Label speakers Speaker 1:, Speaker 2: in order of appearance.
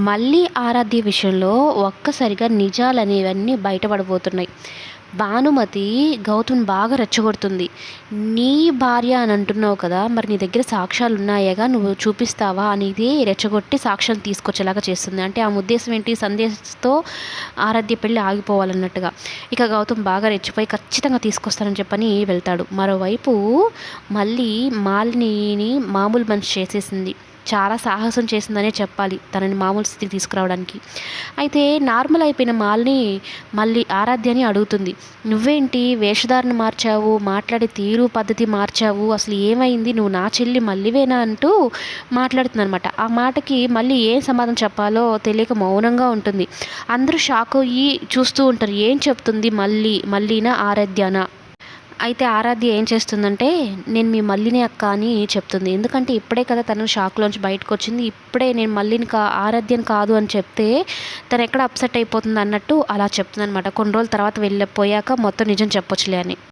Speaker 1: మళ్ళీ ఆరాధ్య విషయంలో ఒక్కసారిగా నిజాలనేవన్నీ బయటపడబోతున్నాయి. భానుమతి గౌతమ్‌ని బాగా రెచ్చగొడుతుంది. "నీ భార్య అని అంటున్నావు కదా! మరి నీ దగ్గర సాక్ష్యాలున్నాయేగా నువ్వు చూపిస్తావా?" అనేది రెచ్చగొట్టి సాక్ష్యాలు తీసుకొచ్చేలాగా చేస్తుంది. అంటే ఆమె ఉద్దేశ్యం ఏంటి? సందేశ్‌తో ఆరాధ్య పెళ్లి ఆగిపోవాలన్నట్టుగా. ఇక గౌతమ్ బాగా రెచ్చిపోయి ఖచ్చితంగా తీసుకొస్తానని చెప్పని వెళ్తాడు. మరోవైపు మళ్ళీ మాలినిని మామూలు మనిషి చేసేసింది. చాలా సాహసం చేసిందనే చెప్పాలి తనని మామూలు స్థితికి తీసుకురావడానికి. అయితే నార్మల్ అయిపోయిన మాలిని మళ్ళీ ఆరాధ్యని అడుగుతుంది. "నువ్వేంటి వేషధారణ మార్చావు, మాట్లాడే తీరు పద్ధతి మార్చావు, అసలు ఏమైంది? నువ్వు నా చెల్లి మల్లివేనా?" అంటూ మాట్లాడుతుందనమాట. ఆ మాటకి మళ్ళీ ఏం సమాధానం చెప్పాలో తెలియక మౌనంగా ఉంటుంది. అందరూ షాక్ అయ్యి చూస్తూ ఉంటారు. ఏం చెప్తుంది మల్లీనా ఆరాధ్యనా? అయితే ఆరాధ్య ఏం చేస్తుందంటే, "నేను మీ మల్లిని అక్క" అని చెప్తుంది. ఎందుకంటే ఇప్పుడే కదా తను షాక్‌లోంచి బయటకొచ్చింది. ఇప్పుడే నేను మల్లిని ఆరాధ్యని కాదు అని చెప్తే తనెక్కడ అప్సెట్ అయిపోతుందన్నట్టు అలా చెప్తుందనమాట. కొన్ని రోజుల తర్వాత వెళ్ళిపోయాక మొత్తం నిజం చెప్పొచ్చులే అని.